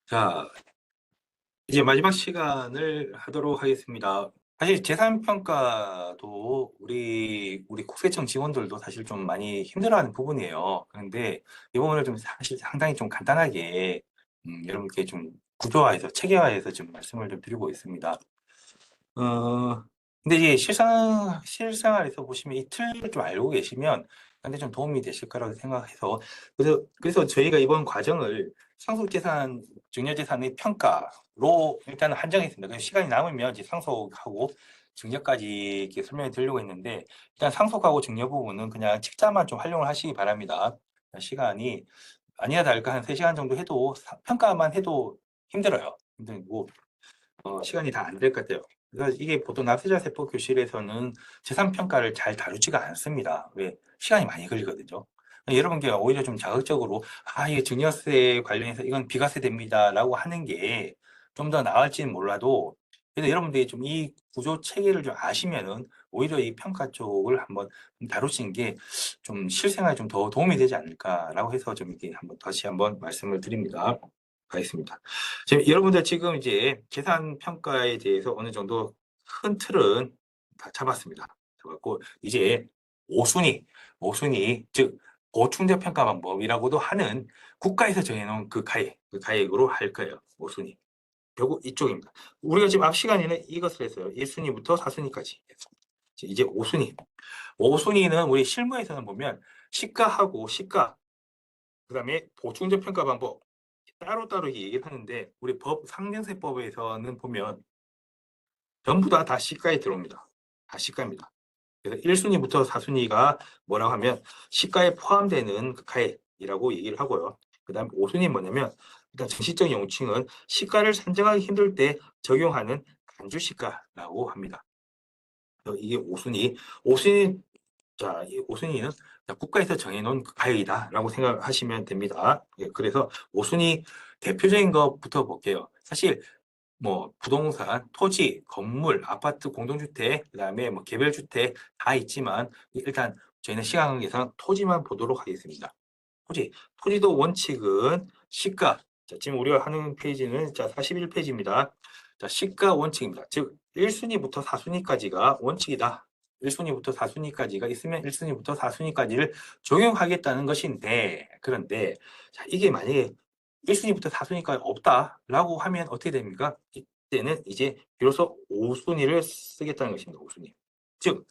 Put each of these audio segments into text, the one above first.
자, 이제 마지막 시간을 하도록 하겠습니다. 사실 재산평가도 우리 국세청 직원들도 사실 좀 많이 힘들어하는 부분이에요. 그런데 이 부분을 좀 사실 상당히 좀 간단하게 여러분께 좀 구조화해서 체계화해서 좀 말씀을 좀 드리고 있습니다. 어, 근데 이게 실생활에서 보시면 이 틀을 좀 알고 계시면 근데 좀 도움이 되실 거라고 생각해서 그래서 저희가 이번 과정을 상속재산, 증여재산의 평가로 일단은 한정했습니다. 그래서 시간이 남으면 이제 상속하고 증여까지 이렇게 설명을 드리려고 했는데 일단 상속하고 증여 부분은 그냥 책자만 좀 활용을 하시기 바랍니다. 시간이 아니야 다를까 한 3시간 정도 해도 평가만 해도 힘들어요. 힘들고 시간이 다 안 될 것 같아요. 그래서 이게 보통 납세자 세법 교실에서는 재산 평가를 잘 다루지가 않습니다. 왜? 시간이 많이 걸리거든요. 여러분께 오히려 좀 자극적으로 이게 증여세 관련해서 이건 비과세 됩니다라고 하는 게 좀 더 나을지는 몰라도 그래서 여러분들이 좀 이 구조 체계를 좀 아시면은 오히려 이 평가 쪽을 한번 다루시는 게 좀 실생활에 좀 더 도움이 되지 않을까라고 해서 좀 이렇게 한번 다시 한번 말씀을 드립니다. 가겠습니다. 지금 여러분들 지금 이제 계산 평가에 대해서 어느 정도 큰 틀은 다 잡았습니다. 잡았고 이제 5순위 즉 보충적 평가 방법이라고도 하는 국가에서 정해놓은 그 가액으로 할 거예요. 5순위. 결국 이쪽입니다. 우리가 지금 앞 시간에는 이것을 했어요. 1순위부터 4순위까지. 이제 5순위. 5순위는 우리 실무에서는 보면 시가하고 시가, 그다음에 보충적 평가 방법 따로따로 얘기를 하는데 우리 상명세법에서는 보면 전부 다 시가에 들어옵니다. 다 시가입니다. 그래서 1순위부터 4순위가 뭐라고 하면 시가에 포함되는 그 가액이라고 얘기를 하고요. 그 다음에 5순위 뭐냐면 일단 정식적 용칭은 시가를 산정하기 힘들 때 적용하는 간주시가라고 합니다. 이게 5순위. 5순위 자, 이 5순위는 국가에서 정해놓은 그 가액이다라고 생각하시면 됩니다. 예, 그래서 5순위 대표적인 것부터 볼게요. 사실 뭐 부동산, 토지, 건물, 아파트, 공동주택, 그다음에 뭐 개별주택 다 있지만 일단 저희는 시간 관계상 토지만 보도록 하겠습니다. 토지도 원칙은 시가. 자, 지금 우리가 하는 페이지는 자 41페이지입니다. 자, 시가 원칙입니다. 즉 1순위부터 4순위까지가 원칙이다. 1순위부터 4순위까지가 있으면 1순위부터 4순위까지를 적용하겠다는 것인데 그런데 자, 이게 만약에 1순위부터 4순위까지 없다라고 하면 어떻게 됩니까? 이때는 이제 비로소 5순위를 쓰겠다는 것입니다. 5순위. 즉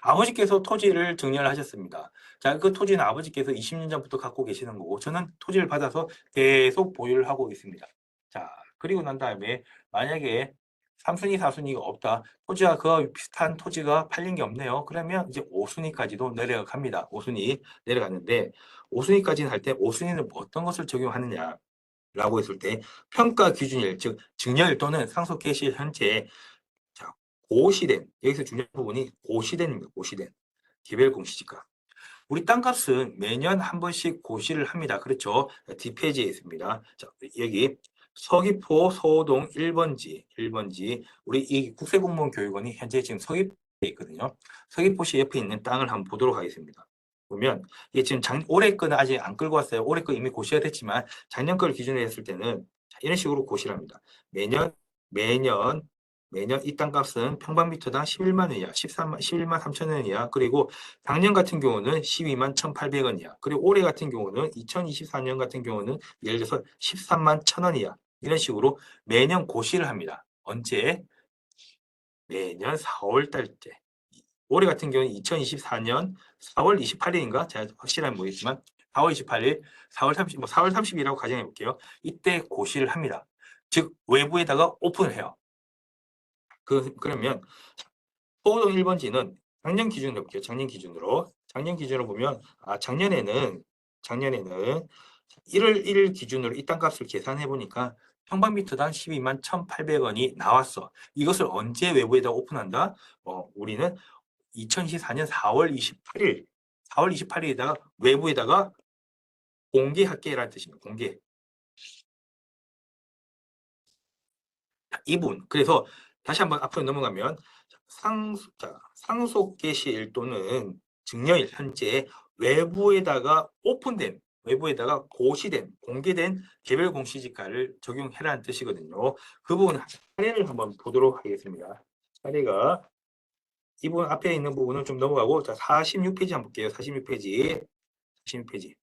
아버지께서 토지를 증여를 하셨습니다. 자, 그 토지는 아버지께서 20년 전부터 갖고 계시는 거고 저는 토지를 받아서 계속 보유를 하고 있습니다. 자, 그리고 난 다음에 만약에 3순위, 4순위가 없다. 토지가 그와 비슷한 토지가 팔린 게 없네요. 그러면 이제 5순위까지도 내려갑니다. 5순위 내려갔는데 5순위까지는 할 때 5순위는 어떤 것을 적용하느냐? 라고 했을 때 평가 기준일, 즉 증여일 또는 상속 개시 현재 자, 고시된 여기서 중요한 부분이 고시된입니다. 고시된 개별 공시지가. 우리 땅값은 매년 한 번씩 고시를 합니다. 그렇죠? 뒷페이지에 있습니다. 자, 여기 서귀포 서호동 1번지 우리 이 국세공무원 교육원이 현재 지금 서귀포에 있거든요. 서귀포시 옆에 있는 땅을 한번 보도록 하겠습니다. 보면 이게 지금 올해 거는 아직 안 끌고 왔어요. 올해 거 이미 고시가 됐지만 작년 걸 기준으로 했을 때는 이런 식으로 고시를 합니다. 매년 매년 이 땅값은 평방미터당 11만 원이야. 11만 3천 원이야. 그리고 작년 같은 경우는 12만 1,800원이야. 그리고 올해 같은 경우는 2024년 같은 경우는 예를 들어서 13만 1,000원이야. 이런 식으로 매년 고시를 합니다. 언제? 매년 4월 달째. 올해 같은 경우는 2024년 4월 28일인가? 제가 확실하게 모르겠지만 4월 28일, 4월 30, 뭐 4월 30일이라고 가정해 볼게요. 이때 고시를 합니다. 즉 외부에다가 오픈을 해요. 그러면 서호동 1번지는 작년 기준으로 볼게요. 작년 기준으로 보면 작년에는 1월 1일 기준으로 이 땅값을 계산해 보니까 평방미터당 12만 1,800원이 나왔어. 이것을 언제 외부에다 오픈한다? 우리는 2024년 4월 28일에다가 외부에다가 공개할게라는 뜻입니다. 공개. 이분. 그래서 다시 한번 앞으로 넘어가면 상속 개시일 또는 증여일 현재 외부에다가 오픈된 외부에다가 고시된, 공개된 개별 공시지가를 적용해라는 뜻이거든요. 그 부분 사례를 한번 보도록 하겠습니다. 사례가 이 부분 앞에 있는 부분은 좀 넘어가고, 자, 46페이지 한번 볼게요. 46페이지. 46페이지.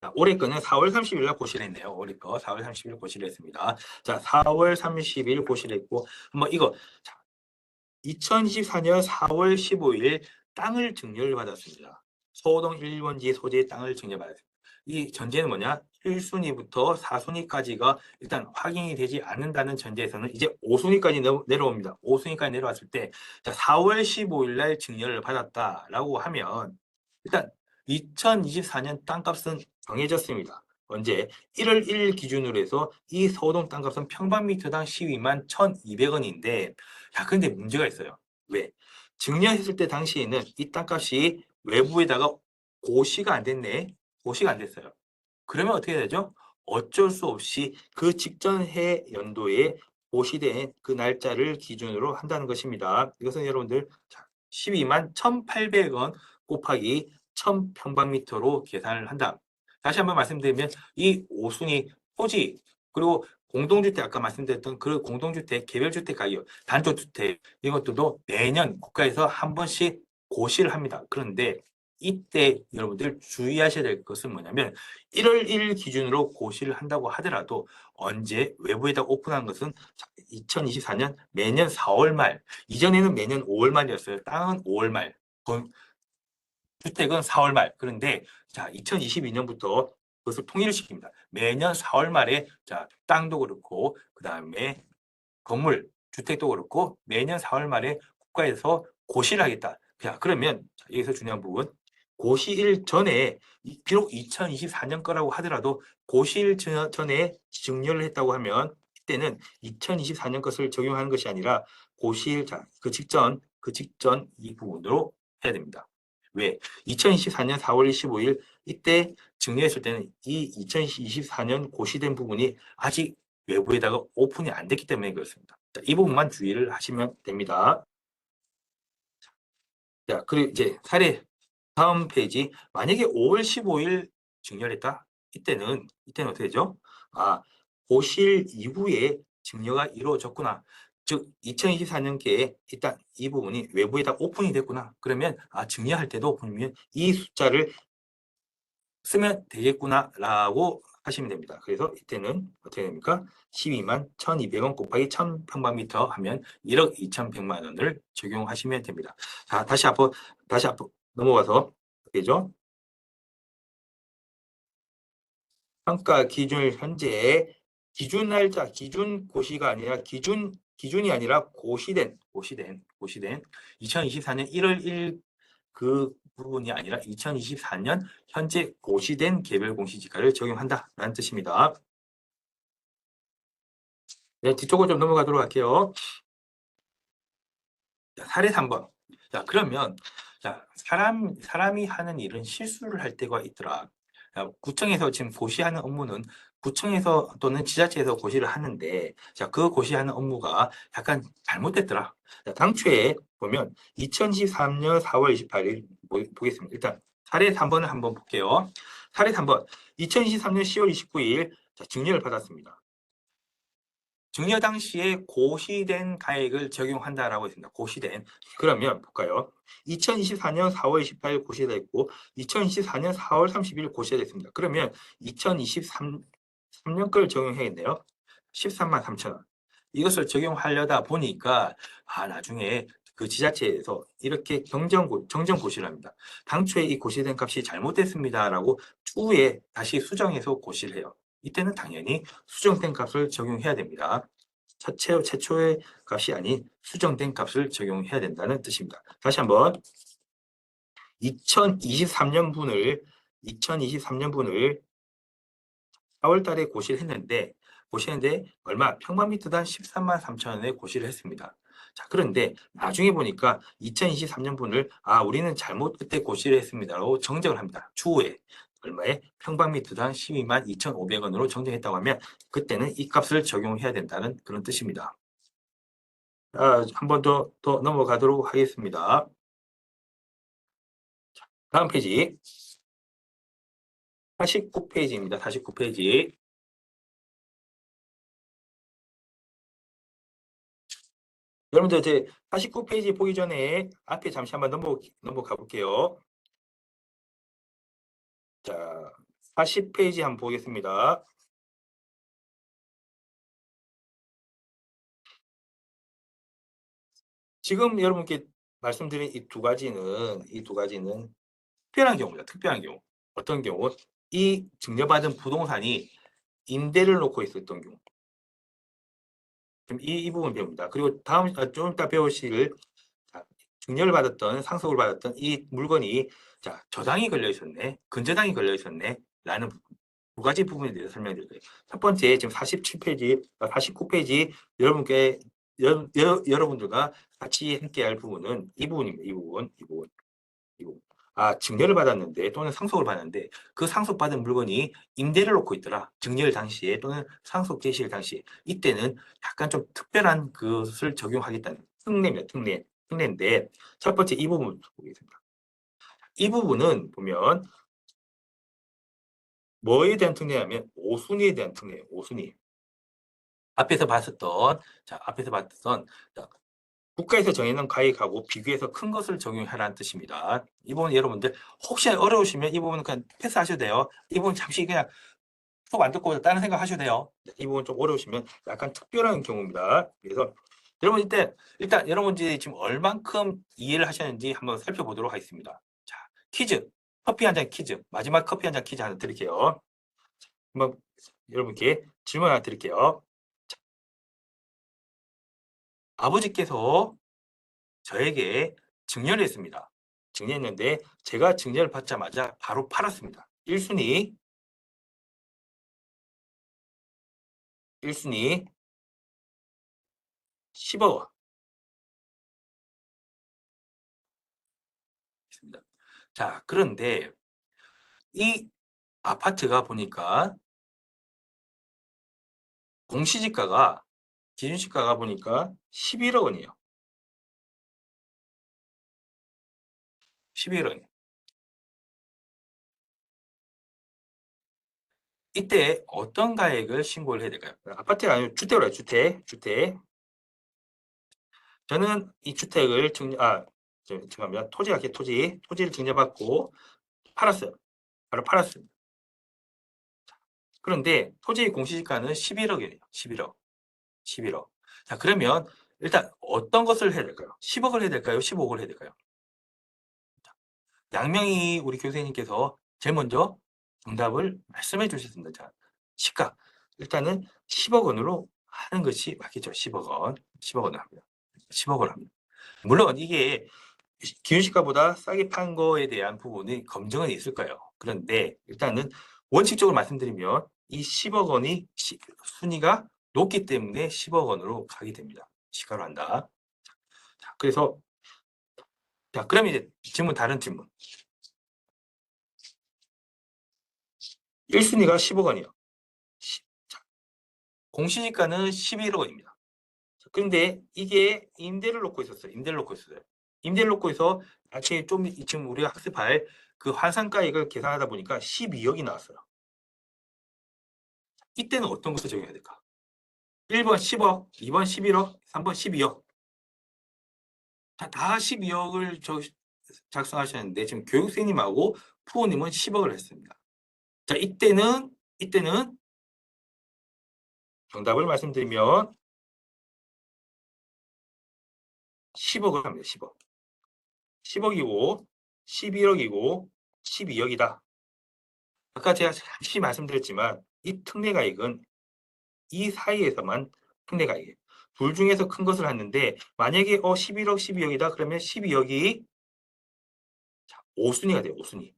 자, 올해 거는 4월 30일 날 고시했네요. 올해 거 4월 30일 고시했습니다. 자, 4월 30일 고시했고, 한번 이거, 자, 2024년 4월 15일 땅을 증여를 받았습니다. 소호동 1번지 소재의 땅을 증여받았습니다. 이 전제는 뭐냐? 1순위부터 4순위까지가 일단 확인이 되지 않는다는 전제에서는 이제 5순위까지 내려옵니다. 5순위까지 내려왔을 때, 자, 4월 15일 날 증여를 받았다라고 하면 일단 2024년 땅값은 정해졌습니다. 언제? 1월 1일 기준으로 해서 이 소호동 땅값은 평방미터당 12만 1,200원인데, 야, 근데 문제가 있어요. 왜? 증여했을 때 당시에는 이 땅값이 외부에다가 고시가 안 됐네. 고시가 안 됐어요. 그러면 어떻게 되죠? 어쩔 수 없이 그 직전 해 연도에 고시된 그 날짜를 기준으로 한다는 것입니다. 이것은 여러분들 12만 1,800원 곱하기 1,000평방미터로 계산을 한다. 다시 한번 말씀드리면 이 5순위 토지 그리고 공동주택 아까 말씀드렸던 그 공동주택, 개별주택 가격, 단독주택 이것들도 매년 국가에서 한 번씩 고시를 합니다. 그런데 이때 여러분들 주의하셔야 될 것은 뭐냐면 1월 1일 기준으로 고시를 한다고 하더라도 언제 외부에다 오픈한 것은 2024년 매년 4월 말, 이전에는 매년 5월 말이었어요. 땅은 5월 말, 주택은 4월 말. 그런데 자, 2022년부터 그것을 통일을 시킵니다. 매년 4월 말에 자, 땅도 그렇고 그다음에 건물, 주택도 그렇고 매년 4월 말에 국가에서 고시를 하겠다. 자, 그러면 여기서 중요한 부분. 고시일 전에 비록 2024년 거라고 하더라도 고시일 전에 증여를 했다고 하면 이때는 2024년 것을 적용하는 것이 아니라 고시일 그 직전 이 부분으로 해야 됩니다. 왜? 2024년 4월 25일 이때 증여했을 때는 이 2024년 고시된 부분이 아직 외부에다가 오픈이 안 됐기 때문에 그렇습니다. 자, 이 부분만 주의를 하시면 됩니다. 자, 그리고 이제 사례 다음 페이지. 만약에 5월 15일 증여했다. 이때는 어떻게 되죠? 아, 고실 이후에 증여가 이루어졌구나. 즉 2024년께에 일단 이 부분이 외부에다 오픈이 됐구나. 그러면 증여할 때도 분명 이 숫자를 쓰면 되겠구나라고 하시면 됩니다. 그래서 이때는 어떻게 됩니까? 12만 1,200원 곱하기 1,000평방미터 하면 1억 2,100만 원을 적용하시면 됩니다. 자, 다시 앞으로 넘어가서 되죠? 평가 기준을 현재 기준 날짜, 기준 고시가 아니라 기준이 아니라 고시된 2024년 1월 1일 그 부분이 아니라 2024년 현재 고시된 개별 공시지가를 적용한다라는 뜻입니다. 네, 뒤쪽으로 좀 넘어가도록 할게요. 자, 사례 3번. 자, 그러면 사람이 하는 일은 실수를 할 때가 있더라. 자, 구청에서 지금 고시하는 업무는 구청에서 또는 지자체에서 고시를 하는데 그 고시하는 업무가 약간 잘못됐더라. 자, 당초에 보면 2023년 4월 28일 보겠습니다. 일단 사례 3번을 한번 볼게요. 사례 3번. 2023년 10월 29일 증여를 받았습니다. 증여 당시에 고시된 가액을 적용한다라고 했습니다. 고시된. 그러면 볼까요? 2024년 4월 28일 고시가 됐고 2024년 4월 30일 고시가 됐습니다. 그러면 2023년 걸 적용해야겠네요. 13만 3천 원. 이것을 적용하려다 보니까 나중에 그 지자체에서 이렇게 정정 고시를 합니다. 당초에 이 고시된 값이 잘못됐습니다라고 추후에 다시 수정해서 고시를 해요. 이때는 당연히 수정된 값을 적용해야 됩니다. 최초의 값이 아닌 수정된 값을 적용해야 된다는 뜻입니다. 다시 한번 2023년분을 4월 달에 고시를 했는데 얼마? 평방미터당 13만 3천 원에 고시를 했습니다. 자, 그런데 나중에 보니까 2023년분을 우리는 잘못 그때 고시를 했습니다라고 정정을 합니다. 추후에 얼마에? 평방미터당 12만 2,500원으로 정정했다고 하면 그때는 이 값을 적용해야 된다는 그런 뜻입니다. 한 번 더 넘어가도록 하겠습니다. 다음 페이지 49페이지입니다. 49페이지. 여러분들 이제 49페이지 보기 전에 앞에 잠시 한번 넘어가 볼게요. 자, 40페이지 한번 보겠습니다. 지금 여러분께 말씀드린 이 두 가지는 특별한 경우입니다. 특별한 경우. 어떤 경우? 이 증여받은 부동산이 임대를 놓고 있었던 경우. 지금 이 부분 배웁니다. 그리고 다음 좀 이따 배우실 증여를 받았던 상속을 받았던 이 물건이 저당이 걸려 있었네, 근저당이 걸려 있었네 라는 두 가지 부분에 대해서 설명드릴 거예요. 첫 번째 지금 47페이지, 49페이지 여러분들과 같이 함께할 부분은 이 부분입니다. 이 부분. 증여를 받았는데 또는 상속을 받았는데 그 상속받은 물건이 임대를 놓고 있더라. 증여일 당시에 또는 상속 개시일 당시에 이때는 약간 좀 특별한 것을 적용하겠다는 특례입니다. 특례인데 첫 번째 이 부분 보겠습니다. 이 부분은 보면 뭐에 대한 특례냐면 오순위에 대한 특례예요. 오순위. 앞에서 봤었던 국가에서 정해놓은 가액하고 비교해서 큰 것을 적용하라는 뜻입니다. 이 부분 여러분들 혹시 어려우시면 이 부분은 그냥 패스하셔도 돼요. 이 부분 잠시 그냥 수업 안 듣고 다른 생각 하셔도 돼요. 이 부분 좀 어려우시면 약간 특별한 경우입니다. 그래서 여러분 일단 여러분들이 지금 얼만큼 이해를 하셨는지 한번 살펴보도록 하겠습니다. 자, 퀴즈. 커피 한 잔 퀴즈. 마지막 커피 한 잔 퀴즈 하나 드릴게요. 한번 여러분께 질문 하나 드릴게요. 자, 아버지께서 저에게 증여를 했습니다. 증여했는데 제가 증여를 받자마자 바로 팔았습니다. 1순위 10억 원 있습니다. 자, 그런데 이 아파트가 보니까 공시지가가 기준시가가 보니까 11억 원이에요. 11억 원. 이때 어떤 가액을 신고를 해야 될까요? 아파트가 아니고 주택으로 해요. 주택. 저는 이 주택을 죄송합니다. 토지를 증여받고 팔았어요. 바로 팔았습니다. 그런데 토지의 공시지가는 11억이에요. 11억. 자, 그러면 일단 어떤 것을 해야 될까요? 10억을 해야 될까요? 15억을 해야 될까요? 양명희 우리 교수님께서 제일 먼저 정답을 말씀해 주셨습니다. 자, 시가. 일단은 10억 원으로 하는 것이 맞겠죠. 10억 원. 10억 원을 합니다. 10억 원을 합니다. 물론 이게 기준시가보다 싸게 판 거에 대한 부분이 검증은 있을 거예요. 그런데 일단은 원칙적으로 말씀드리면 이 10억 원이 순위가 높기 때문에 10억 원으로 가게 됩니다. 시가로 한다. 자, 그래서 그럼 이제 다른 질문. 1순위가 10억 원이요. 공시지가는 11억 원입니다. 그런데 이게 임대를 놓고 있었어요. 임대를 놓고 있어 나중에 좀 지금 우리가 학습할 그 환산가액을 계산하다 보니까 12억이 나왔어요. 이때는 어떤 것을 적용해야 될까? 1번 10억, 2번 11억, 3번 12억. 다 12억을 작성하셨는데 지금 교육생님하고 부모님은 10억을 했습니다. 자, 이때는 정답을 말씀드리면 10억을 합니다. 10억. 10억이고 11억이고 12억이다. 아까 제가 잠시 말씀드렸지만 이 특례가액은 이 사이에서만 특례가액이에요. 둘 중에서 큰 것을 했는데 만약에 11억, 12억이다 그러면 12억이 5순위가 돼요. 5순위.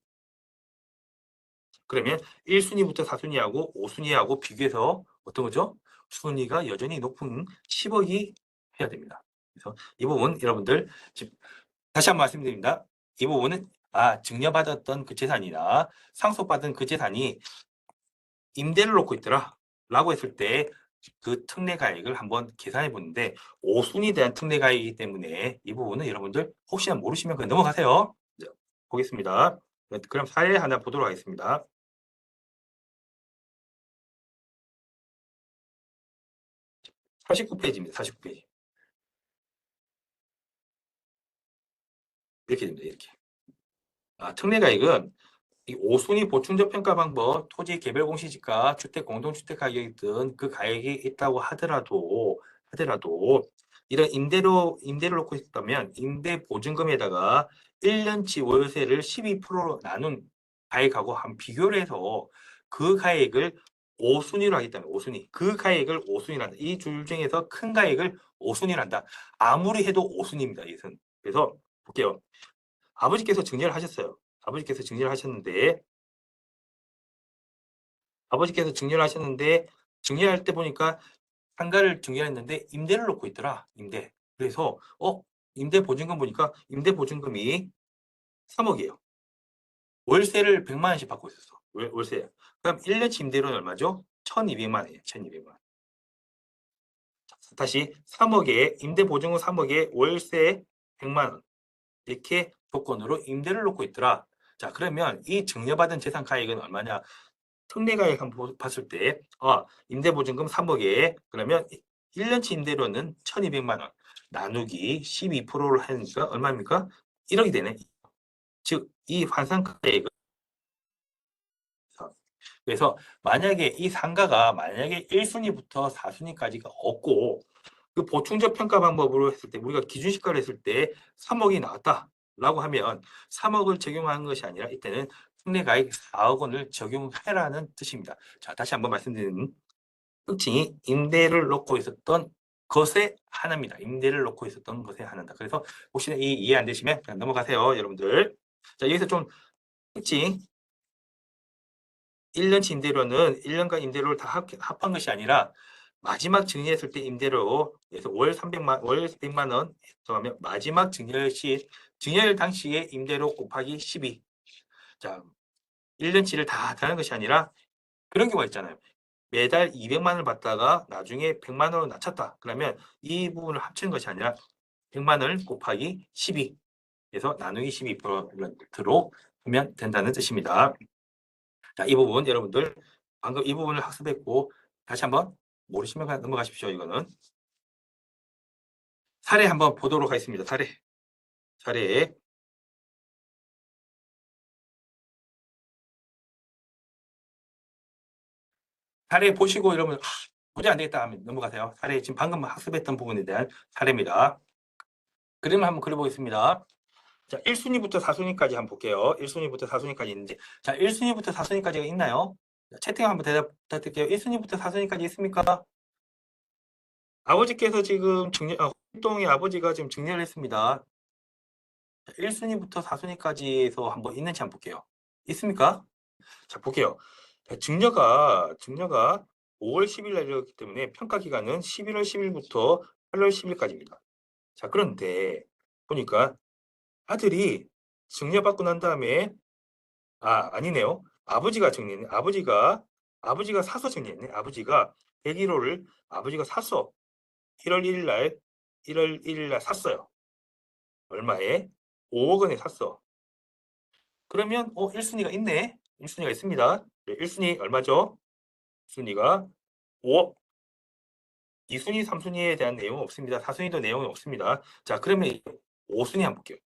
그러면 1순위부터 4순위하고 5순위하고 비교해서 어떤 거죠? 순위가 여전히 높은 10억이 해야 됩니다. 그래서 이 부분 여러분들 다시 한번 말씀드립니다. 이 부분은 증여받았던 그 재산이나 상속받은 그 재산이 임대를 놓고 있더라 라고 했을 때 그 특례가액을 한번 계산해 보는데 5순위에 대한 특례가액이기 때문에 이 부분은 여러분들 혹시나 모르시면 그냥 넘어가세요. 보겠습니다. 그럼 사례 하나 보도록 하겠습니다. 49페이지입니다. 49페이지. 이렇게 됩니다. 이렇게. 특례가액은 이 5순위 보충적 평가 방법, 토지 개별 공시지가, 주택 공동주택 가격이 등 그 가액이 있다고 하더라도 이런 임대를 놓고 있다면 임대 보증금에다가 1년치 월세를 12%로 나눈 가액하고 한 비교를 해서 그 가액을 5순위로 하겠다면 5순위. 그 가액을 5순위로 한다. 이 줄 중에서 큰 가액을 5순위로 한다. 아무리 해도 5순위입니다. 이것은. 그래서 볼게요. 아버지께서 증여를 하셨어요. 아버지께서 증여를 하셨는데 아버지께서 증여를 하셨는데 증여할 때 보니까 상가를 증여했는데 임대를 놓고 있더라. 임대. 그래서 임대 보증금 보니까 임대 보증금이 3억이에요. 월세를 100만 원씩 받고 있었어. 월세. 그럼 1년치 임대료는 얼마죠? 1,200만 원이에요. 1,200만 원. 다시 3억에 임대 보증금 3억에 월세 100만 원. 이렇게 조건으로 임대를 놓고 있더라. 자, 그러면 이 증여받은 재산 가액은 얼마냐? 특례가액 한번 봤을 때 임대보증금 3억에 그러면 1년치 임대료는 1,200만 원 나누기 12%를 하니까 얼마입니까? 1억이 되네. 즉, 이 환산가액은 그래서 만약에 이 상가가 만약에 1순위부터 4순위까지가 없고 그 보충적 평가 방법으로 했을 때 우리가 기준시가를 했을 때 3억이 나왔다라고 하면 3억을 적용하는 것이 아니라 이때는 특례가액 4억 원을 적용해라는 뜻입니다. 자, 다시 한번 말씀드리는 특징이 임대를 놓고 있었던 것에 한합니다. 임대를 놓고 있었던 것에 한한다. 그래서 혹시 이해 안 되시면 그냥 넘어가세요, 여러분들. 자, 여기서 좀 특징 1년치 임대료는 1년간 임대료를 다 합한 것이 아니라 마지막 증여했을 때 임대료 그래서 월 100만 원 하면 마지막 증여일 당시에 임대료 곱하기 12. 자, 1년치를 다 하는 것이 아니라 그런 경우가 있잖아요. 매달 200만 원을 받다가 나중에 100만 원으로 낮췄다. 그러면 이 부분을 합치는 것이 아니라 100만 원을 곱하기 12. 그래서 나누기 12%로 하면 된다는 뜻입니다. 자, 이 부분 여러분들 방금 이 부분을 학습했고 다시 한번 모르시면 그냥 넘어가십시오. 이거는 사례 한번 보도록 하겠습니다. 사례 사례 보시고 여러분 도저히 안 되겠다 하면 넘어가세요. 사례 지금 방금 학습했던 부분에 대한 사례입니다. 그림을 한번 그려보겠습니다. 자, 1순위부터 4순위까지 한번 볼게요. 1순위부터 4순위까지 있는데 자, 1순위부터 4순위까지가 있나요? 채팅 한번 대답 부탁드릴게요. 1순위부터 4순위까지 있습니까? 아버지께서 지금 활동의 아버지가 지금 증여를 했습니다. 1순위부터 4순위까지에서 한번 있는지 한번 볼게요. 있습니까? 자, 볼게요. 증여가 5월 10일 날이었기 때문에 평가 기간은 11월 10일부터 8월 10일까지입니다. 자, 그런데 보니까 아들이 증여받고 난 다음에 아니네요. 아버지가 정리했네. 아버지가 사서 정리했네. 아버지가 101호를 아버지가 샀어. 1월 1일 날 1월 1일 날 샀어요. 얼마에? 5억 원에 샀어. 그러면 1순위가 있네. 1순위가 있습니다. 1순위 얼마죠? 1순위가 5억. 2순위, 3순위에 대한 내용은 없습니다. 4순위도 내용이 없습니다. 자, 그러면 5순위 한번 볼게요.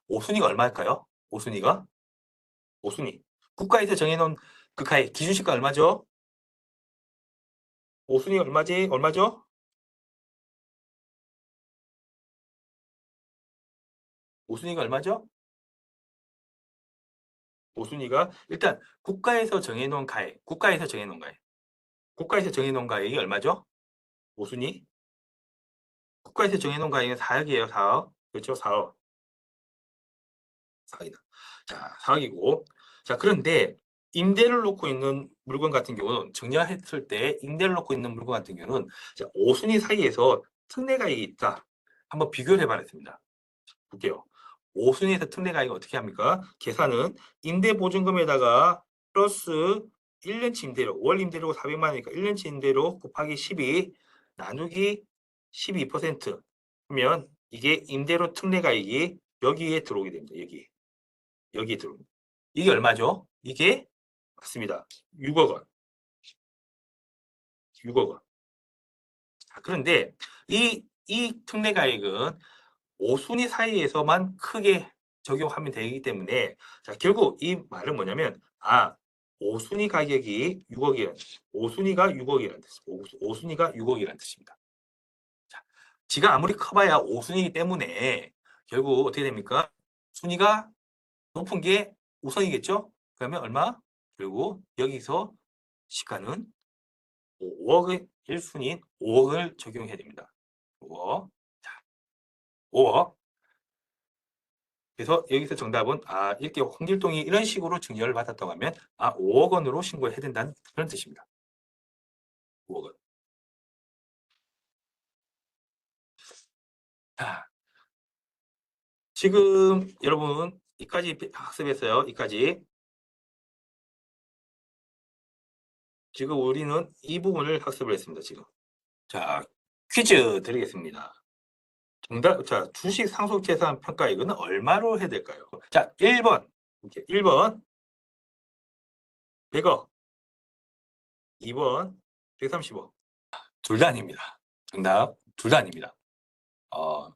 5순위가 얼마일까요? 5순위가? 5순위. 국가에서 정해놓은 그 가액 기준시가 얼마죠? 5순위가 얼마죠? 5순위가 얼마죠? 5순위가 일단 국가에서 정해놓은 가액이 얼마죠? 5순위? 국가에서 정해놓은 가액은 4억이에요. 4억. 그렇죠? 4억. 4억이다. 자, 4억이고. 자, 그런데 임대를 놓고 있는 물건 같은 경우는 증여했을 때 임대를 놓고 있는 물건 같은 경우는 5순위 사이에서 특례가액이 있다. 한번 비교를 해봤습니다. 볼게요. 5순위에서 특례가액이 어떻게 합니까? 계산은 임대보증금에다가 플러스 1년치 임대료, 월 임대료가 400만 원이니까 1년치 임대료 곱하기 12 나누기 12% 하면 이게 임대료 특례가액이 여기에 들어오게 됩니다. 여기에 들어옵니다. 이게 얼마죠? 이게 맞습니다. 6억 원. 6억 원. 그런데 이 특례가액은 5순위 사이에서만 크게 적용하면 되기 때문에 자, 결국 이 말은 뭐냐면 5순위 가격이 6억이라는 뜻, 5순위가 6억이라는 뜻, 5순위가 6억이라는 뜻입니다. 자, 지가 아무리 커봐야 5순위이기 때문에 결국 어떻게 됩니까? 순위가 높은 게 우선이겠죠? 그러면 얼마? 결국 여기서 시가는 5억의 1순위 5억을 적용해야 됩니다. 5억. 자, 5억. 그래서 여기서 정답은 이렇게 홍길동이 이런 식으로 증여를 받았다고 하면 5억 원으로 신고해야 된다는 그런 뜻입니다. 5억 원. 자, 지금 여러분 이까지 학습했어요. 이까지. 지금 우리는 이 부분을 학습을 했습니다. 지금. 자, 퀴즈 드리겠습니다. 정답, 자, 주식 상속재산 평가액은 얼마로 해야 될까요? 자, 1번. 이렇게 1번 100억, 2번 130억. 둘 다 아닙니다. 정답 둘 다 아닙니다. 어,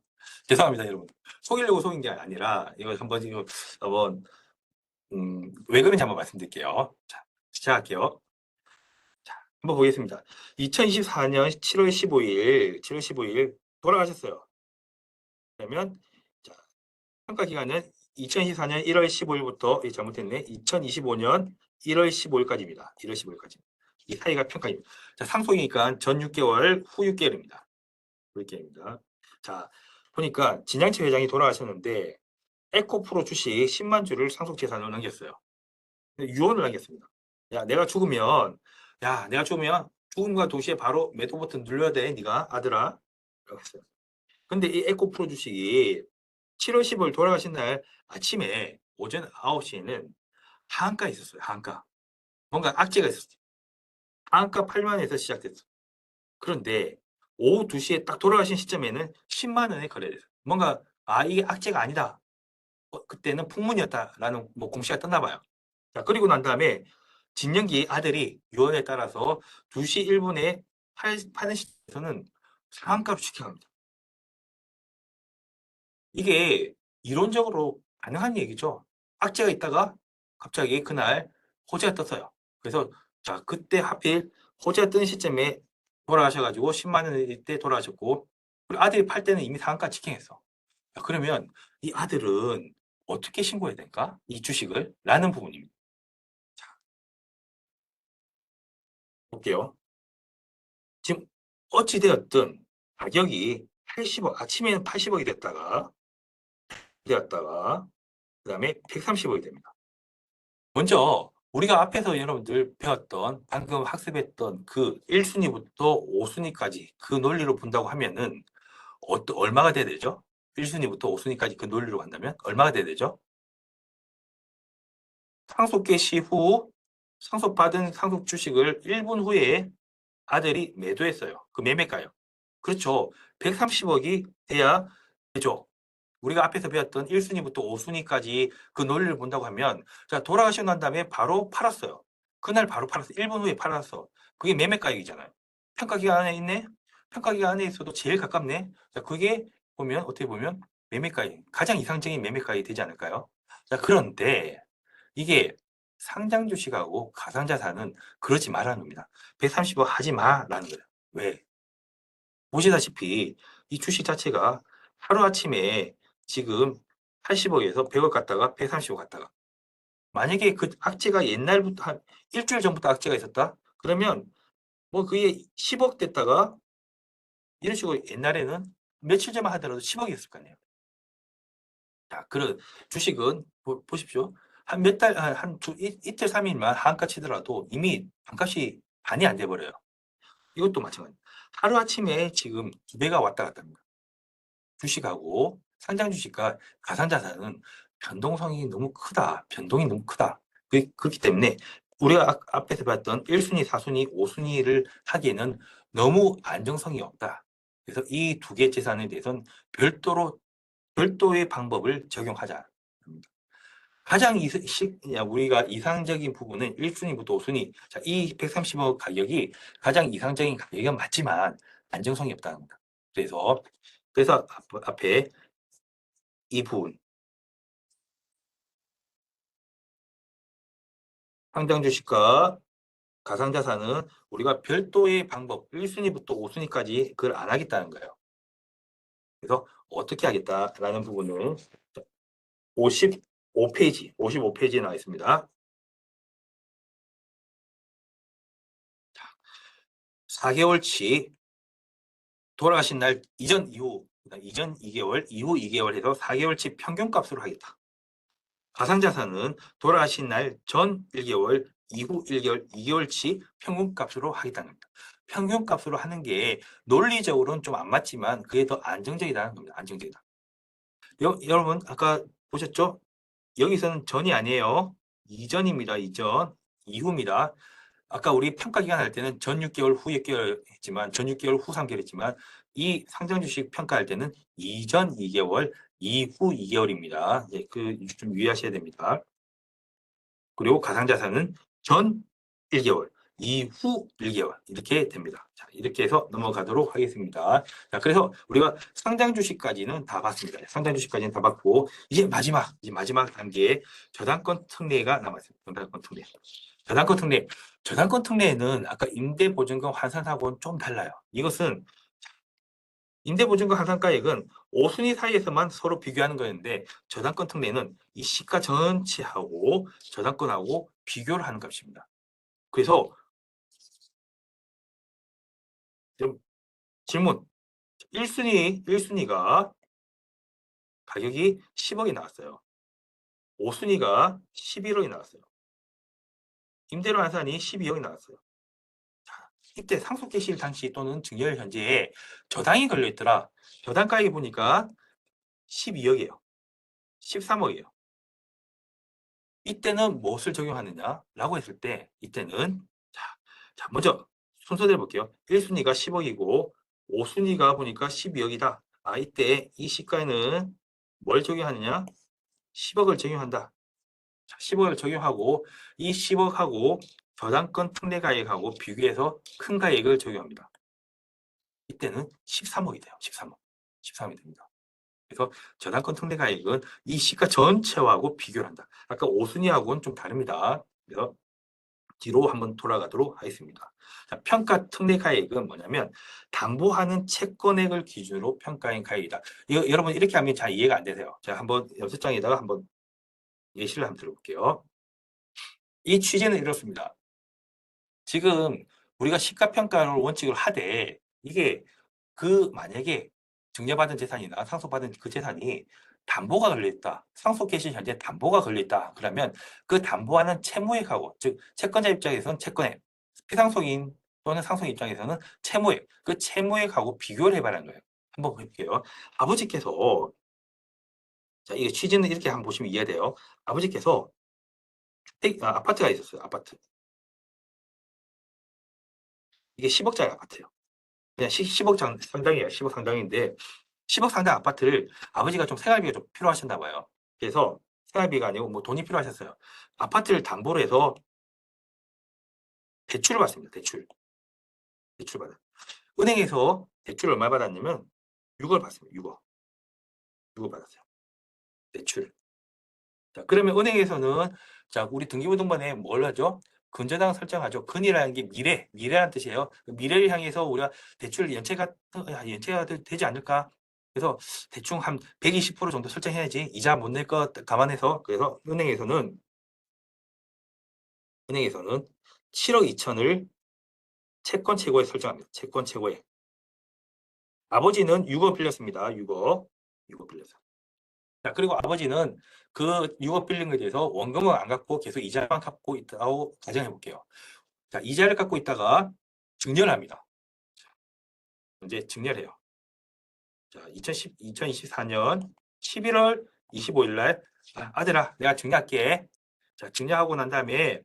죄송합니다, 여러분. 속이려고 속인 게 아니라 이거 한번 왜 그런지 한번 말씀드릴게요. 자, 시작할게요. 자, 한번 보겠습니다. 2024년 7월 15일 돌아가셨어요. 그러면 자, 평가 기간은 2024년 1월 15일부터 잘못했네. 2025년 1월 15일까지입니다. 1월 15일까지. 이 사이가 평가입니다. 자, 상속이니까 전 6개월, 후 6개월입니다. 6개월입니다. 자, 보니까 진양채 회장이 돌아가셨는데 에코프로 주식 10만 주를 상속재산으로 남겼어요. 유언을 남겼습니다. 내가 죽으면 죽음과 동시에 바로 매도 버튼 눌러야 돼, 네가 아들아. 라고 했어요. 근데 이 에코프로 주식이 7월 15일 돌아가신 날 아침에 오전 9시에는 하한가에 있었어요. 하한가. 뭔가 악재가 있었어요. 하한가 8만 원에서 시작됐어. 그런데 오후 2시에 딱 돌아가신 시점에는 10만 원에 거래됐어요. 뭔가 이게 악재가 아니다. 그때는 풍문이었다라는 뭐 공시가 떴나 봐요. 자, 그리고 난 다음에 진영기 아들이 유언에 따라서 2시 1분에 파는 시점에서는 상한가로 지켜갑니다. 이게 이론적으로 가능한 얘기죠. 악재가 있다가 갑자기 그날 호재가 떴어요. 그래서 자, 그때 하필 호재가 뜬 시점에 돌아가셔가지고 10만 원일 때 돌아가셨고, 그리고 아들이 팔 때는 이미 상한가 직행했어. 자, 그러면 이 아들은 어떻게 신고해야 될까? 이 주식을? 라는 부분입니다. 자, 볼게요. 지금 어찌되었든 가격이 80억, 아침에는 80억이 되었다가 그다음에 130억이 됩니다. 먼저 우리가 앞에서 여러분들 배웠던 방금 학습했던 그 1순위부터 5순위까지 그 논리로 본다고 하면은 얼마가 돼야 되죠? 1순위부터 5순위까지 그 논리로 간다면 얼마가 돼야 되죠? 상속 개시 후 상속받은 상속 주식을 1분 후에 아들이 매도했어요. 그 매매가요. 그렇죠. 130억이 돼야 되죠. 우리가 앞에서 배웠던 1순위부터 5순위까지 그 논리를 본다고 하면 자, 돌아가시고 난 다음에 바로 팔았어요. 그날 바로 팔았어. 1분 후에 팔았어. 그게 매매가액이잖아요. 평가기간 안에 있네? 평가기간 안에 있어도 제일 가깝네? 자, 그게 보면 어떻게 보면 매매가액, 가장 이상적인 매매가액이 되지 않을까요? 자, 그런데 이게 상장 주식하고 가상자산은 그러지 말라는 겁니다. 130억 하지 마라는 거예요. 왜? 보시다시피 이 주식 자체가 하루아침에 지금 80억에서 100억 갔다가 130억 갔다가, 만약에 그 악재가 옛날부터 한 일주일 전부터 악재가 있었다? 그러면 뭐 그게 10억 됐다가 이런 식으로 옛날에는 며칠 전만 하더라도 10억이었을 거 아니에요. 자, 그런 주식은 보십시오. 한 몇 달, 이틀, 3일만 한가 치더라도 이미 반값이 반이 안 돼버려요. 이것도 마찬가지입니다. 하루아침에 지금 2배가 왔다 갔다 합니다. 주식하고 상장 주식과 가상자산은 변동성이 너무 크다. 변동이 너무 크다. 그렇기 때문에 우리가 앞에서 봤던 1순위, 4순위, 5순위를 하기에는 너무 안정성이 없다. 그래서 이 두 개 재산에 대해서는 별도의 방법을 적용하자. 우리가 이상적인 부분은 1순위부터 5순위. 자, 이 130억 가격이 가장 이상적인 가격은 맞지만 안정성이 없다는 겁니다. 그래서 앞에 이 부분. 상장 주식과 가상자산은 우리가 별도의 방법, 1순위부터 5순위까지 그걸 안 하겠다는 거예요. 그래서 어떻게 하겠다라는 부분은 55페이지에 나와 있습니다. 4개월치 돌아가신 날 이전 이후, 이전 2개월, 이후 2개월 해서 4개월치 평균값으로 하겠다. 가상자산은 돌아가신 날 전 1개월, 이후 1개월, 2개월치 평균값으로 하겠다는 겁니다. 평균값으로 하는 게 논리적으로는 좀 안 맞지만 그게 더 안정적이라는 겁니다. 안정적이다. 여러분 아까 보셨죠? 여기서는 전이 아니에요. 이전입니다. 이전. 이후입니다. 아까 우리 평가 기간 할 때는 전 6개월, 후 6개월 했지만, 전 6개월, 후 3개월 했지만, 이 상장 주식 평가할 때는 이전 2개월, 이후 2개월입니다. 예, 좀 유의하셔야 됩니다. 그리고 가상자산은 전 1개월, 이후 1개월 이렇게 됩니다. 자, 이렇게 해서 넘어가도록 하겠습니다. 자, 그래서 우리가 상장 주식까지는 다 봤습니다. 상장 주식까지는 다 봤고 이제 마지막 단계에 저당권 특례가 남았습니다. 저당권 특례. 저당권 특례. 저당권 특례는 아까 임대보증금 환산하고는 좀 달라요. 이것은 임대보증금 환산가액은 5순위 사이에서만 서로 비교하는 거였는데 저당권 특례는 이 시가 전체하고 저당권하고 비교를 하는 값입니다. 그래서 질문 1순위가 가격이 10억이 나왔어요. 5순위가 11억이 나왔어요. 임대료 환산이 12억이 나왔어요. 자, 이때 상속개시일 당시 또는 증여일 현재에 저당이 걸려있더라. 저당가액이 보니까 12억이에요. 13억이에요. 이때는 무엇을 적용하느냐라고 했을 때 이때는 자 먼저 순서대로 볼게요. 1순위가 10억이고 5순위가 보니까 12억이다. 이때 이 시가에는 뭘 적용하느냐? 10억을 적용한다. 자, 10억을 적용하고 이 10억하고 저당권 특례 가액하고 비교해서 큰 가액을 적용합니다. 이때는 13억이 돼요. 13억. 13억이 됩니다. 그래서 저당권 특례 가액은 이 시가 전체하고 비교를 한다. 아까 5순위하고는 좀 다릅니다. 그래서 뒤로 한번 돌아가도록 하겠습니다. 자, 평가 특례 가액은 뭐냐면 담보하는 채권액을 기준으로 평가한 가액이다. 이거 여러분 이렇게 하면 잘 이해가 안 되세요. 제가 한번 연습장에다가 한번 예시를 한번 들어볼게요. 이 취지는 이렇습니다. 지금 우리가 시가평가를 원칙을 하되 이게 만약에 증여받은 재산이나 상속받은 그 재산이 담보가 걸려있다. 상속 개시 현재 담보가 걸려있다. 그러면 그 담보하는 채무액하고 즉 채권자 입장에서는 채권액, 피상속인 또는 상속 입장에서는 채무액, 그 채무액하고 비교를 해봐라는 거예요. 한번 볼게요. 아버지께서 자, 이게 취지는 이렇게 한번 보시면 이해돼요. 아버지께서 아파트가 있었어요. 아파트. 이게 10억짜리 아파트예요. 그냥 10억 상당이에요. 10억 상당인데 10억 상당 아파트를 아버지가 좀 생활비가 좀 필요하셨나 봐요. 그래서 생활비가 아니고 뭐 돈이 필요하셨어요. 아파트를 담보로 해서 대출을 받습니다. 대출 받아요. 은행에서 대출을 얼마 받았냐면 6월 받습니다. 6월 받았어요. 대출. 자, 그러면 은행에서는 자, 우리 등기부등본에 뭘 하죠? 근저당 설정하죠. 근이라는 게 미래라는 뜻이에요. 그 미래를 향해서 우리가 대출 연체가 되지 않을까? 그래서 대충 한 120% 정도 설정해야지 이자 못 낼 것 감안해서 그래서 은행에서는 7억 2천을 채권 최고에 설정합니다. 채권 최고에. 아버지는 6억 빌렸습니다. 6억 빌렸어요. 자, 그리고 아버지는 그 6억 빌린 것에 대해서 원금은 안 갚고 계속 이자만 갚고 있다고 가정해 볼게요. 자, 이자를 갖고 있다가 증여를 합니다. 이제 증여를 해요. 자, 2024년 11월 25일 날 아들아, 내가 증여할게. 자, 증여하고 난 다음에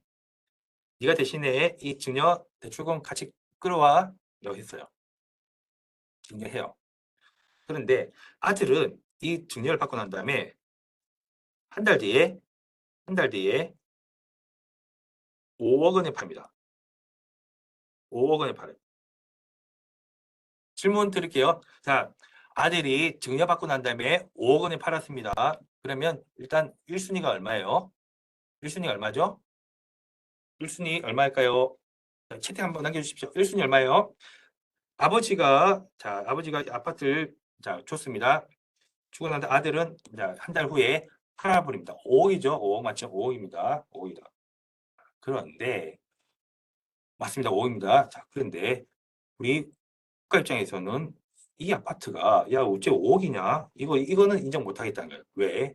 네가 대신에 이 증여 대출금 같이 끌어와 라고 했어요. 증여해요. 그런데 아들은 이 증여를 받고 난 다음에 한 달 뒤에 한 달 뒤에 5억 원에 팝니다. 5억 원에 팔아요. 질문 드릴게요. 자, 아들이 증여받고 난 다음에 5억 원에 팔았습니다. 그러면 일단 1순위가 얼마예요? 1순위가 얼마죠? 1순위 얼마일까요? 자, 채팅 한번 남겨주십시오. 1순위 얼마예요? 아버지가 아파트를 줬습니다. 주고 난 다음에 아들은 한 달 후에 팔아버립니다. 5억이죠. 5억 맞죠? 5억입니다. 5억이다. 그런데 맞습니다. 5억입니다. 자, 그런데 우리 국가 입장에서는 이 아파트가 야 어째 5억이냐? 이거는 인정 못 하겠다는 거예요. 왜?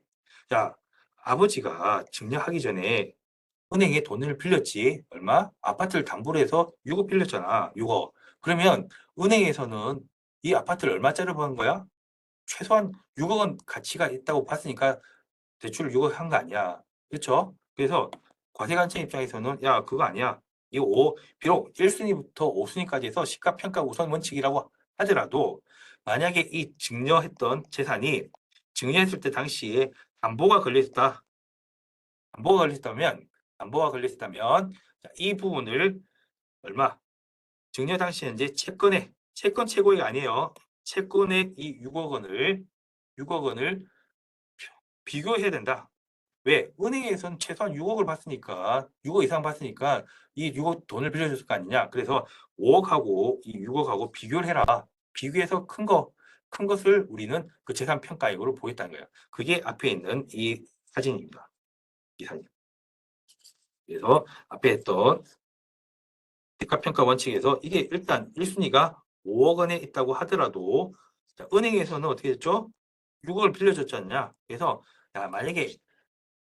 자, 아버지가 증여하기 전에 은행에 돈을 빌렸지. 얼마? 아파트를 담보로 해서 6억 빌렸잖아. 6억. 그러면 은행에서는 이 아파트를 얼마짜리 본 거야? 최소한 6억은 가치가 있다고 봤으니까 대출을 6억 한 거 아니야. 그렇죠? 그래서 과세관청 입장에서는 야 그거 아니야. 이 비록 1순위부터 5순위까지 해서 시가평가 우선 원칙이라고 하더라도 만약에 이 증여했던 재산이 증여했을 때 당시에 담보가 걸렸다. 담보가 걸렸다면 이 부분을 얼마? 증여 당시 현재 채권 최고액 아니에요. 채권액 이 6억 원을 비교해야 된다. 왜? 은행에서는 최소한 6억을 받으니까 6억 이상 받으니까 이 6억 돈을 빌려줬을 거 아니냐. 그래서 5억하고 이 6억하고 비교를 해라. 비교해서 큰 것을 우리는 그 재산 평가액으로 보겠다는 거예요. 그게 앞에 있는 이 사진입니다. 이 사진. 그래서 앞에 했던 대가평가 원칙에서 이게 일단 1순위가 5억 원에 있다고 하더라도 은행에서는 어떻게 됐죠? 6억을 빌려줬지 않냐. 그래서 만약에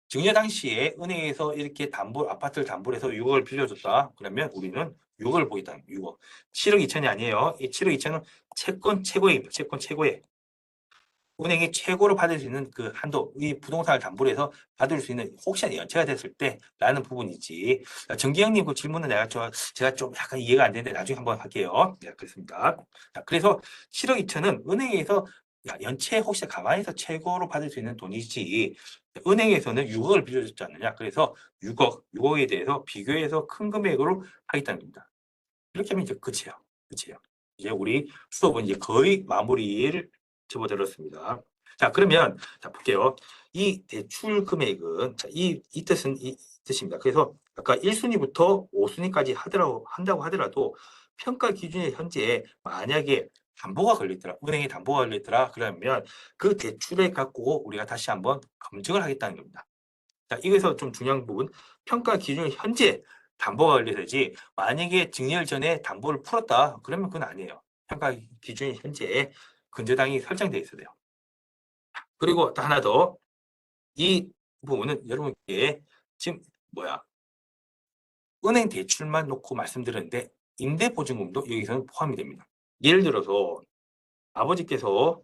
증여 당시에 은행에서 이렇게 아파트를 담보로 해서 6억을 빌려줬다. 그러면 우리는 6억을 보겠다. 6억. 7억 2천이 아니에요. 이 7억 2천은 채권 최고액입니다. 채권 최고액. 은행이 최고로 받을 수 있는 그 한도, 이 부동산을 담보로 해서 받을 수 있는 혹시나 연체가 됐을 때라는 부분이지. 정기영님 그 질문은 제가 좀 약간 이해가 안 되는데 나중에 한번 할게요. 네, 그렇습니다. 자, 그래서 7억 2천은 은행에서 연체 혹시 감안해서 최고로 받을 수 있는 돈이지. 은행에서는 6억을 빌려줬지 않느냐. 그래서 6억에 대해서 비교해서 큰 금액으로 하겠다는 겁니다. 이렇게 하면 이제 끝이에요. 끝이에요. 이제 우리 수업은 이제 거의 마무리를 접어들었습니다. 자, 그러면 볼게요. 이 대출 금액은 이 뜻은 이 뜻입니다. 그래서 아까 1순위부터 5순위까지 한다고 하더라도 평가 기준에 현재 만약에 담보가 걸렸더라. 은행에 담보가 걸렸더라. 그러면 그 대출을 갖고 우리가 다시 한번 검증을 하겠다는 겁니다. 자, 이거에서 좀 중요한 부분, 평가 기준이 현재 담보가 걸려야지 만약에 증여일 전에 담보를 풀었다. 그러면 그건 아니에요. 평가 기준이 현재 근저당이 설정되어 있어야 돼요. 그리고 또 하나 더, 이 부분은 여러분께 지금 은행 대출만 놓고 말씀드렸는데 임대보증금도 여기서는 포함이 됩니다. 예를 들어서 아버지께서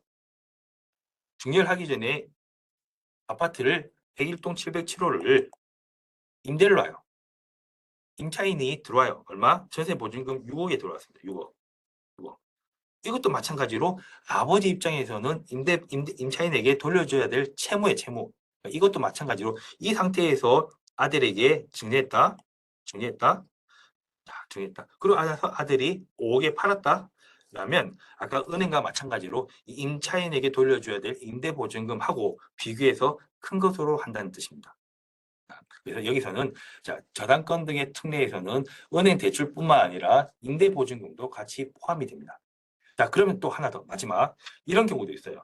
증여를 하기 전에 아파트를 101동 707호를 임대를 놔요. 임차인이 들어와요. 얼마? 전세보증금 6억에 들어왔습니다. 6억. 6억. 이것도 마찬가지로 아버지 입장에서는 임차인에게 돌려줘야 될 채무에 채무. 이것도 마찬가지로 이 상태에서 아들에게 증여했다. 증여했다. 자, 증여했다. 그리고 아들이 5억에 팔았다. 그러면 아까 은행과 마찬가지로 이 임차인에게 돌려줘야 될 임대보증금하고 비교해서 큰 것으로 한다는 뜻입니다. 그래서 여기서는 저당권 등의 특례에서는 은행 대출뿐만 아니라 임대보증금도 같이 포함이 됩니다. 자, 그러면 또 하나 더 마지막 이런 경우도 있어요.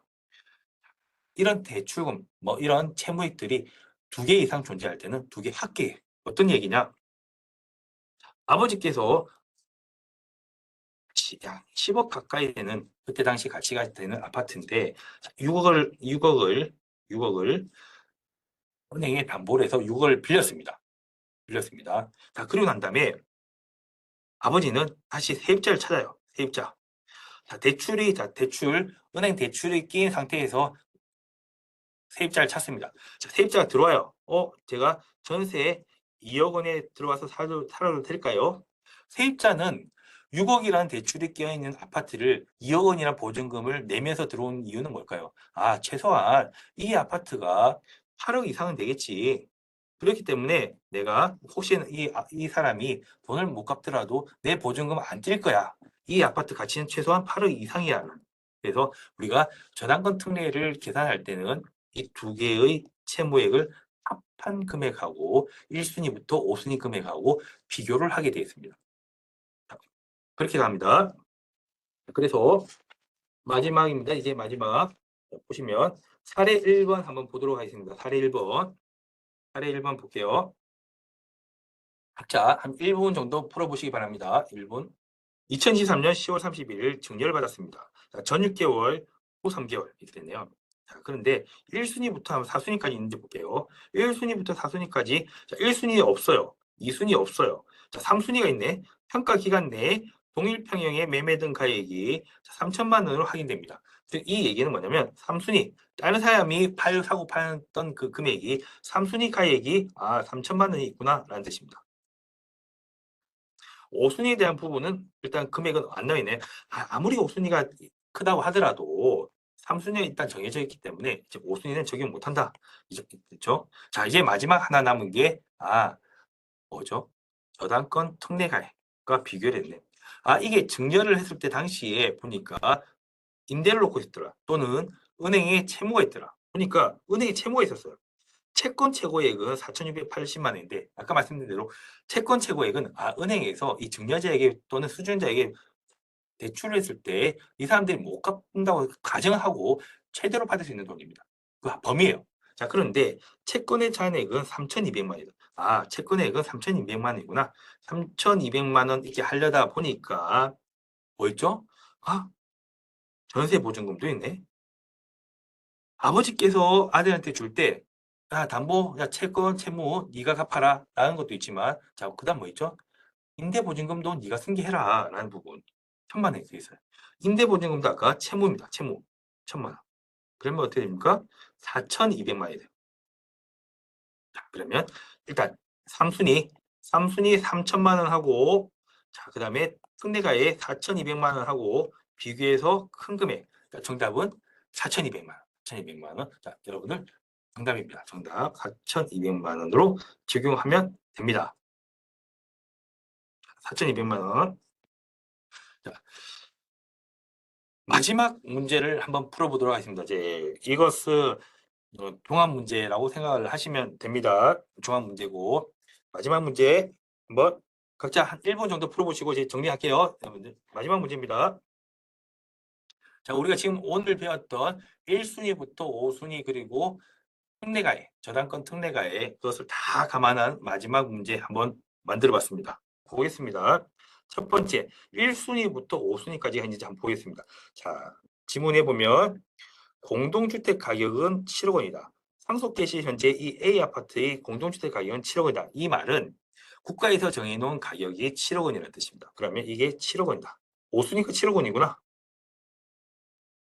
이런 대출금 이런 채무액들이 2개 이상 존재할 때는 2개 합계. 어떤 얘기냐? 아버지께서 약 10억 가까이 되는 그때 당시 가치가 되는 아파트인데 6억을 은행에 담보를 해서 6억을 빌렸습니다. 자, 그리고 난 다음에 아버지는 다시 세입자를 찾아요. 세입자. 은행 대출이 끼인 상태에서 세입자를 찾습니다. 자, 세입자가 들어와요. 제가 전세 2억 원에 들어와서 살아도 될까요? 세입자는 6억이라는 대출이 끼어있는 아파트를 2억 원이라는 보증금을 내면서 들어온 이유는 뭘까요? 최소한 이 아파트가 8억 이상은 되겠지. 그렇기 때문에 내가 혹시 이 사람이 돈을 못 갚더라도 내 보증금 안 뛸 거야. 이 아파트 가치는 최소한 8억 이상이야. 그래서 우리가 저당권 특례를 계산할 때는 이 두 개의 채무액을 합한 금액하고 1순위부터 5순위 금액하고 비교를 하게 되어 있습니다. 그렇게 갑니다. 그래서 마지막입니다. 이제 마지막. 보시면 사례 1번 한번 보도록 하겠습니다. 사례 1번. 사례 1번 볼게요. 각자 한 1분 정도 풀어보시기 바랍니다. 1분. 2023년 10월 31일 증여를 받았습니다. 자, 전 6개월, 후 3개월 이렇게 됐네요. 자, 그런데 1순위부터 4순위까지 있는지 볼게요. 1순위부터 4순위까지 1순위 없어요. 2순위 없어요. 자, 3순위가 있네. 평가 기간 내에 동일 평형의 매매 등 가액이 3천만 원으로 확인됩니다. 즉, 이 얘기는 뭐냐면 3순위, 다른 사람이 사고 팔았던 그 금액이 3순위 가액이 3천만 원이 있구나라는 뜻입니다. 5순위에 대한 부분은 일단 금액은 안 나와 있네. 아무리 5순위가 크다고 하더라도 3순위가 일단 정해져 있기 때문에 이제 5순위는 적용 못한다. 그렇죠? 자, 이제 마지막 하나 남은 게 뭐죠? 저당권 특례가액과 비교를 했네. 이게 증여를 했을 때 당시에 보니까 임대를 놓고 있더라. 또는 은행에 채무가 있더라. 보니까 은행에 채무가 있었어요. 채권 최고액은 4,680만 원인데 아까 말씀드린 대로 채권 최고액은 은행에서 이 증여자에게 또는 수준자에게 대출을 했을 때 이 사람들이 못 갚는다고 가정을 하고 최대로 받을 수 있는 돈입니다. 그 범위예요. 자, 그런데 채권의 잔액은 3,200만 원이다. 채권액은 3,200만 원이구나. 3,200만 원 이렇게 하려다 보니까 뭐였죠? 전세 보증금도 있네. 아버지께서 아들한테 줄 때, 담보, 채권, 채무, 네가 갚아라 라는 것도 있지만, 자, 그 다음 뭐 있죠? 임대보증금도 네가 승계해라 라는 부분. 천만 원이 있어요. 임대보증금도 아까 채무입니다. 채무. 천만 원. 그러면 어떻게 됩니까? 4,200만 원이 돼요. 자, 그러면 일단 3순위 3천만 원 하고, 자, 그 다음에 특례가에 4,200만 원 하고, 비교해서 큰 금액. 그러니까 정답은 4,200만 원. 4,200만 원. 자, 여러분들 정답입니다. 정답 4,200만 원으로 적용하면 됩니다. 4,200만 원. 자, 마지막 문제를 한번 풀어보도록 하겠습니다. 이제 이것은 종합 문제라고 생각을 하시면 됩니다. 종합 문제고 마지막 문제 한번 각자 한 1분 정도 풀어보시고 이제 정리할게요. 여러분들 마지막 문제입니다. 자, 우리가 지금 오늘 배웠던 1순위부터 5순위 그리고 특례가액, 저당권 특례가액 그것을 다 감안한 마지막 문제 한번 만들어 봤습니다. 보겠습니다. 첫 번째 1순위부터 5순위까지 했는지 한번 보겠습니다. 자, 지문에 보면 공동주택 가격은 7억 원이다. 상속 개시 현재 이 A 아파트의 공동주택 가격은 7억 원이다. 이 말은 국가에서 정해놓은 가격이 7억 원이라는 뜻입니다. 그러면 이게 7억 원이다. 5순위가 7억 원이구나.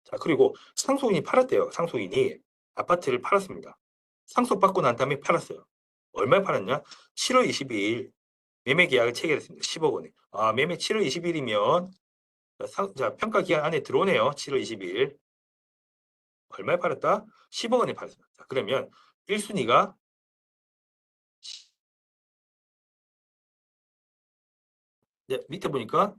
자, 그리고 상속인이 팔았대요. 상속인이 아파트를 팔았습니다. 상속받고 난 다음에 팔았어요. 얼마에 팔았냐? 7월 22일 매매 계약을 체결했습니다. 10억 원에. 매매 7월 20일이면 자, 평가 기간 안에 들어오네요. 7월 20일. 얼마에 팔았다? 10억 원에 팔았습니다. 자, 그러면 1순위가 밑에 보니까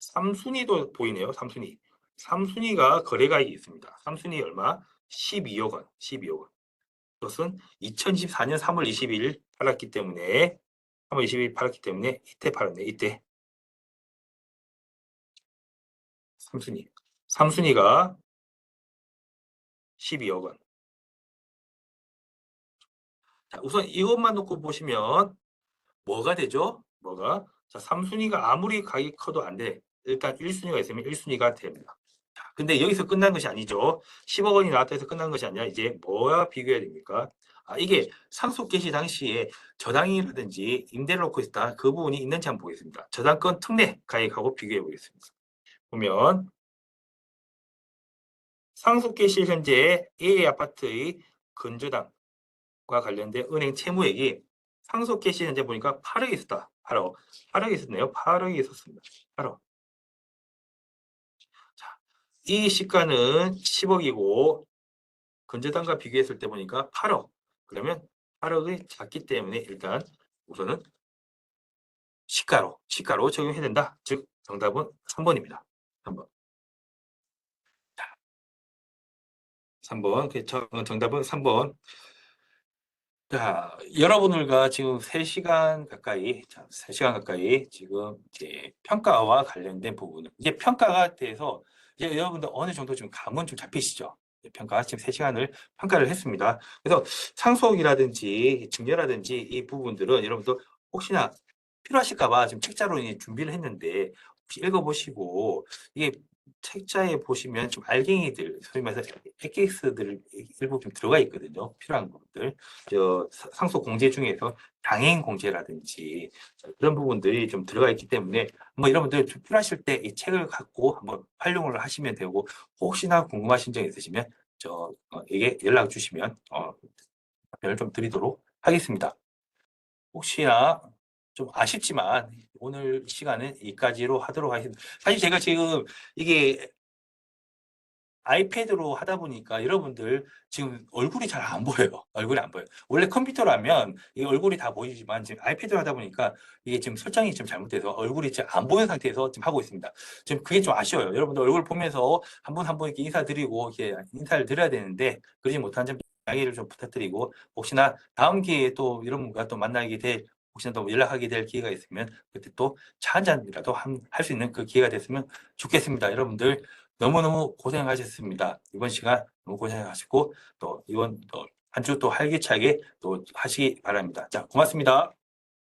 3순위도 보이네요. 3순위. 3순위가 거래가액이 있습니다. 3순위 얼마? 12억 원. 12억 원. 그것은 2024년 3월 20일 팔았기 때문에 3월 20일 팔았기 때문에 이때 팔았네. 이때 3순위. 3순위가 12억 원. 자, 우선 이것만 놓고 보시면 뭐가 되죠? 뭐가? 자, 3순위가 아무리 가격이 커도 안 돼. 일단 1순위가 있으면 1순위가 됩니다. 근데 여기서 끝난 것이 아니죠. 10억 원이 나왔다 해서 끝난 것이 아니라 이제 뭐와 비교해야 됩니까? 이게 상속 개시 당시에 저당이라든지 임대를 놓고 있다. 그 부분이 있는지 한번 보겠습니다. 저당권 특례 가액하고 비교해 보겠습니다. 보면 상속 개시 현재 A 아파트의 근저당과 관련된 은행 채무액이 상속 개시 현재 보니까 8억이 있었다. 8억. 8억이 있었네요. 8억이 있었습니다. 8억. 자, 이 시가는 10억이고 근저당과 비교했을 때 보니까 8억. 그러면 화력이 작기 때문에 일단 우선은 시가로 적용해야 된다. 즉 정답은 3번입니다. 3번. 3번. 정답은 3번. 자, 여러분들과 지금 3시간 가까이, 3시간 가까이 지금 이제 평가와 관련된 부분을, 이제 평가가 돼서 이제 여러분들 어느 정도 좀 감은 좀 잡히시죠? 평가, 지금 3시간을 평가를 했습니다. 그래서 상속이라든지 증여라든지 이 부분들은 여러분들 혹시나 필요하실까봐 지금 책자로 이제 준비를 했는데 혹시 읽어보시고 이게 책자에 보시면 좀 알갱이들, 소위 말해서 엑기스들 일부 좀 들어가 있거든요. 필요한 것들. 상속 공제 중에서 당행 공제라든지 그런 부분들이 좀 들어가 있기 때문에 뭐 여러분들 좀 필요하실 때 이 책을 갖고 한번 활용을 하시면 되고 혹시나 궁금하신 점 있으시면 저에게 연락 주시면 답변을 좀 드리도록 하겠습니다. 혹시나 좀 아쉽지만 오늘 시간은 여기까지로 하도록 하겠습니다. 사실 제가 지금 이게 아이패드로 하다 보니까 여러분들 지금 얼굴이 잘 안 보여요. 얼굴이 안 보여요. 원래 컴퓨터라면 이 얼굴이 다 보이지만 지금 아이패드로 하다 보니까 이게 지금 설정이 좀 잘못돼서 얼굴이 지금 안 보이는 상태에서 지금 하고 있습니다. 지금 그게 좀 아쉬워요. 여러분들 얼굴 보면서 한 분 한 분 이렇게 인사드리고 이렇게 인사를 드려야 되는데 그러지 못한 점 양해를 좀 부탁드리고 혹시나 다음 기회에 또 이런 분과 또 만나게 될 혹시나 또 연락하게 될 기회가 있으면 그때 또 차 한 잔이라도 할 수 있는 그 기회가 됐으면 좋겠습니다. 여러분들 너무너무 고생하셨습니다. 이번 시간 너무 고생하셨고 또 이번 한 주 또 활기차게 또 하시기 바랍니다. 자, 고맙습니다.